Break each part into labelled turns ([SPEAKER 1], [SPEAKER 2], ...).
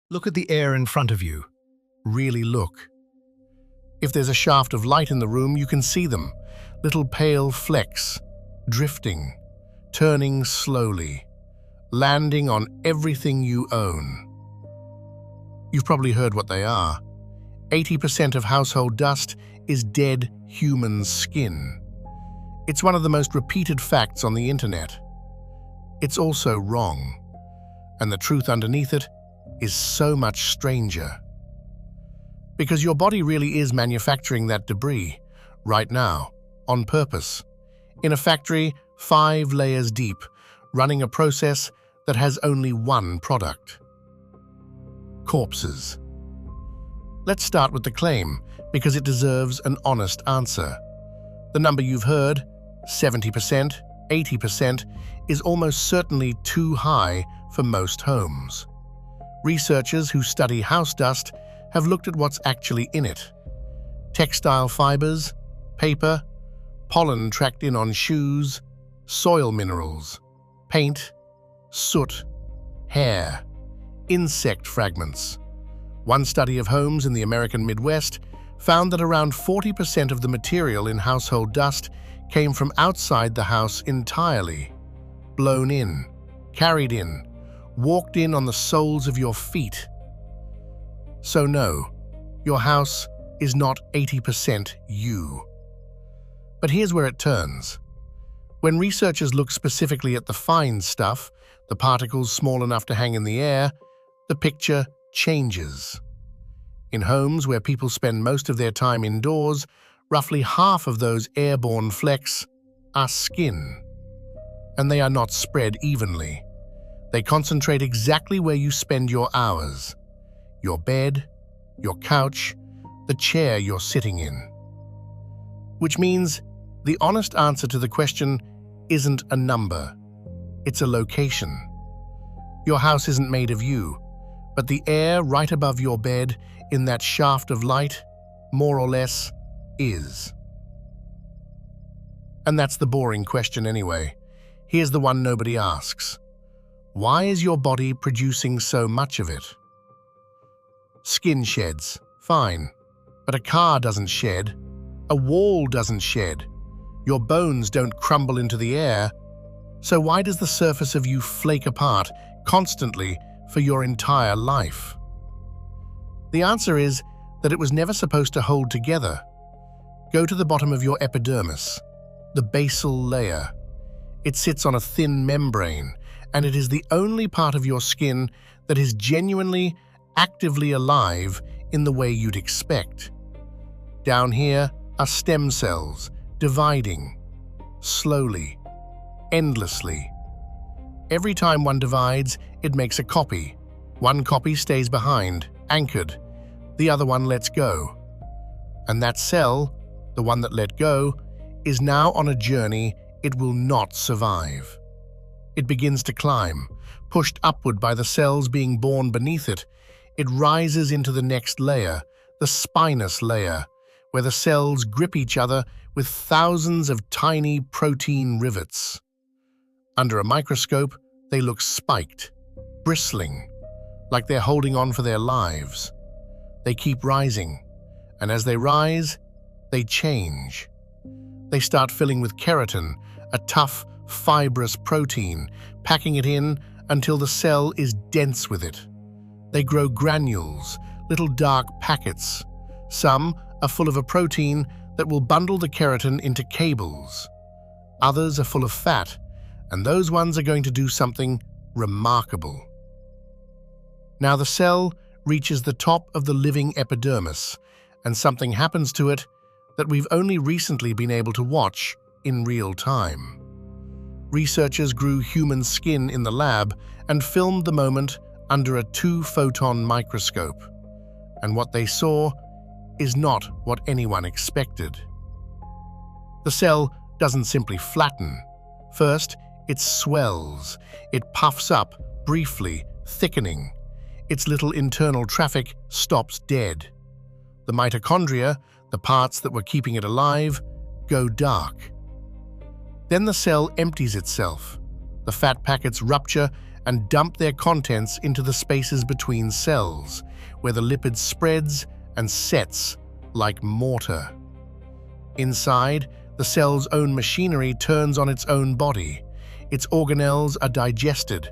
[SPEAKER 1] Look at the air in front of you. Really look. If there's a shaft of light in the room, you can see them. Little pale flecks, drifting, turning slowly, landing on everything you own. You've probably heard what they are. 80% of household dust is dead human skin. It's one of the most repeated facts on the internet. It's also wrong, and the truth underneath it is so much stranger. Because your body really is manufacturing that debris, right now, on purpose, in a factory 5 layers deep, running a process that has only one product: corpses. Let's start with the claim, because it deserves an honest answer. The number you've heard, 70%, 80%, is almost certainly too high for most homes. Researchers who study house dust have looked at what's actually in it. Textile fibers, paper, pollen tracked in on shoes, soil minerals, paint, soot, hair, insect fragments. One study of homes in the American Midwest found that around 40% of the material in household dust came from outside the house entirely, blown in, carried in, walked in on the soles of your feet. So no, your house is not 80% you. But here's where it turns. When researchers look specifically at the fine stuff, the particles small enough to hang in the air, the picture changes. In homes where people spend most of their time indoors, roughly half of those airborne flecks are skin. And they are not spread evenly. They concentrate exactly where you spend your hours: your bed, your couch, the chair you're sitting in. Which means the honest answer to the question isn't a number, it's a location. Your house isn't made of you, but the air right above your bed in that shaft of light, more or less, is. And that's the boring question anyway. Here's the one nobody asks. Why is your body producing so much of it? Skin sheds, fine. But a car doesn't shed. A wall doesn't shed. Your bones don't crumble into the air. So why does the surface of you flake apart constantly for your entire life? The answer is that it was never supposed to hold together. Go to the bottom of your epidermis, the basal layer. It sits on a thin membrane, and it is the only part of your skin that is genuinely, actively alive in the way you'd expect. Down here are stem cells, dividing, slowly, endlessly. Every time one divides, it makes a copy. One copy stays behind, anchored. The other one lets go. And that cell, the one that let go, is now on a journey it will not survive. It begins to climb, pushed upward by the cells being born beneath it. It rises into the next layer, the spinous layer, where the cells grip each other with thousands of tiny protein rivets. Under a microscope, they look spiked, bristling, like they're holding on for their lives. They keep rising, and as they rise, they change. They start filling with keratin, a tough, fibrous protein, packing it in until the cell is dense with it. They grow granules, little dark packets. Some are full of a protein that will bundle the keratin into cables. Others are full of fat, and those ones are going to do something remarkable. Now the cell reaches the top of the living epidermis, and something happens to it that we've only recently been able to watch in real time. Researchers grew human skin in the lab and filmed the moment under a 2-photon microscope, and what they saw is not what anyone expected. The cell doesn't simply flatten. First, it swells. It puffs up, briefly, thickening. Its little internal traffic stops dead. The mitochondria, the parts that were keeping it alive, go dark. Then the cell empties itself. The fat packets rupture and dump their contents into the spaces between cells, where the lipid spreads and sets like mortar. Inside, the cell's own machinery turns on its own body. Its organelles are digested.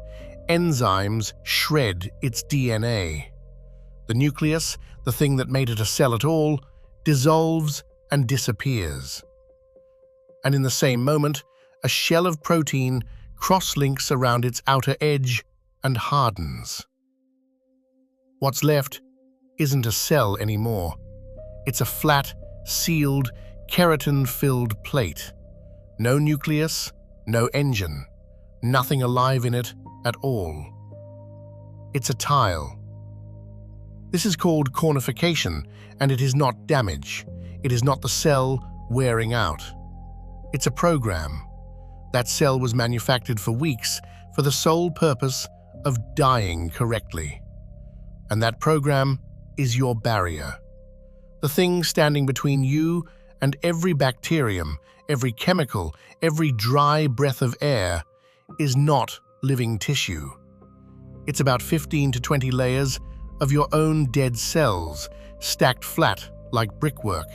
[SPEAKER 1] Enzymes shred its DNA. The nucleus, the thing that made it a cell at all, dissolves and disappears. And in the same moment, a shell of protein cross-links around its outer edge and hardens. What's left isn't a cell anymore. It's a flat, sealed, keratin-filled plate. No nucleus, no engine, nothing alive in it at all. It's a tile. This is called cornification, and it is not damage. It is not the cell wearing out. It's a program. That cell was manufactured for weeks for the sole purpose of dying correctly. And that program is your barrier. The thing standing between you and every bacterium, every chemical, every dry breath of air is not living tissue. It's about 15 to 20 layers of your own dead cells, stacked flat like brickwork,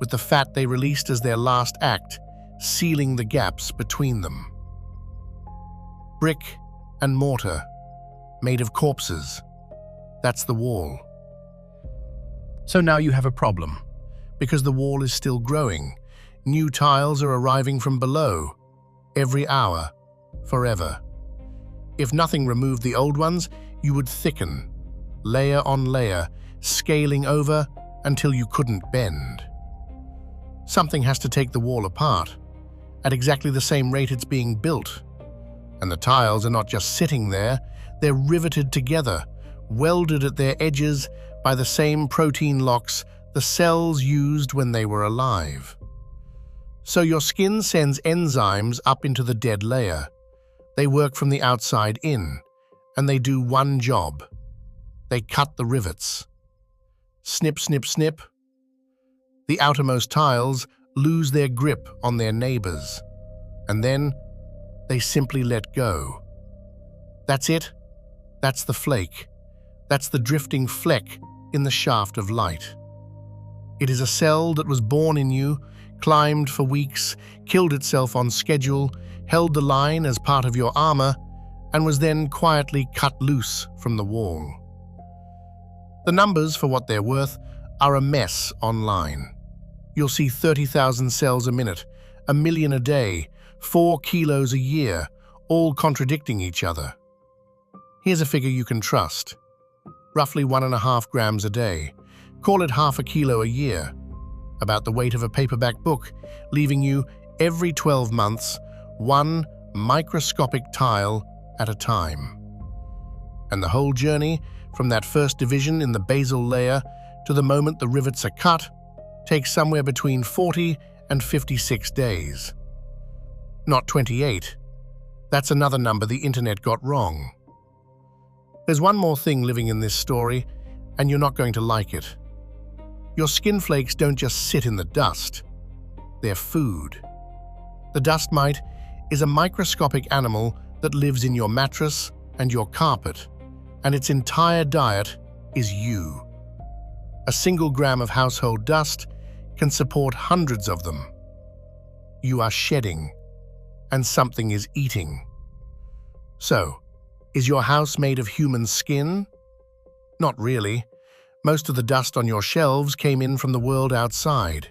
[SPEAKER 1] with the fat they released as their last act, sealing the gaps between them. Brick and mortar, made of corpses. That's the wall. So now you have a problem, because the wall is still growing. New tiles are arriving from below, every hour, forever. If nothing removed the old ones, you would thicken, layer on layer, scaling over until you couldn't bend. Something has to take the wall apart, at exactly the same rate it's being built. And the tiles are not just sitting there, they're riveted together, welded at their edges by the same protein locks the cells used when they were alive. So your skin sends enzymes up into the dead layer. They work from the outside in, and they do one job. They cut the rivets. Snip, snip, snip. The outermost tiles lose their grip on their neighbors, and then they simply let go. That's it. That's the flake. That's the drifting fleck in the shaft of light. It is a cell that was born in you, climbed for weeks, killed itself on schedule, held the line as part of your armor, and was then quietly cut loose from the wall. The numbers, for what they're worth, are a mess online. You'll see 30,000 cells a minute, 1 million a day, 4 kilos a year, all contradicting each other. Here's a figure you can trust. Roughly 1.5 grams a day. Call it half a kilo a year. About the weight of a paperback book, leaving you, every 12 months, one microscopic tile at a time. And the whole journey, from that first division in the basal layer to the moment the rivets are cut, takes somewhere between 40 and 56 days. Not 28. That's another number the internet got wrong. There's one more thing living in this story, and you're not going to like it. Your skin flakes don't just sit in the dust. They're food. The dust mite is a microscopic animal that lives in your mattress and your carpet, and its entire diet is you. A single gram of household dust can support hundreds of them. You are shedding, and something is eating. So, is your house made of human skin? Not really. Most of the dust on your shelves came in from the world outside.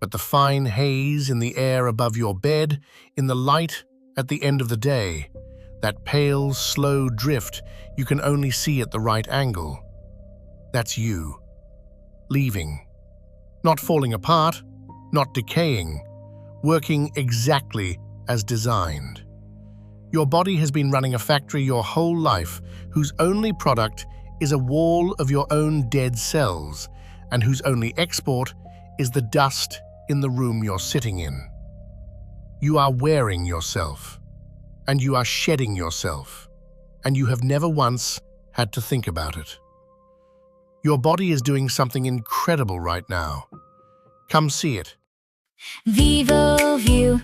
[SPEAKER 1] But the fine haze in the air above your bed, in the light at the end of the day, that pale, slow drift you can only see at the right angle, that's you. Leaving. Not falling apart, not decaying, working exactly as designed. Your body has been running a factory your whole life whose only product is a wall of your own dead cells, and whose only export is the dust in the room you're sitting in. You are wearing yourself, and you are shedding yourself, and you have never once had to think about it. Your body is doing something incredible right now. Come see it.
[SPEAKER 2] Vivovue.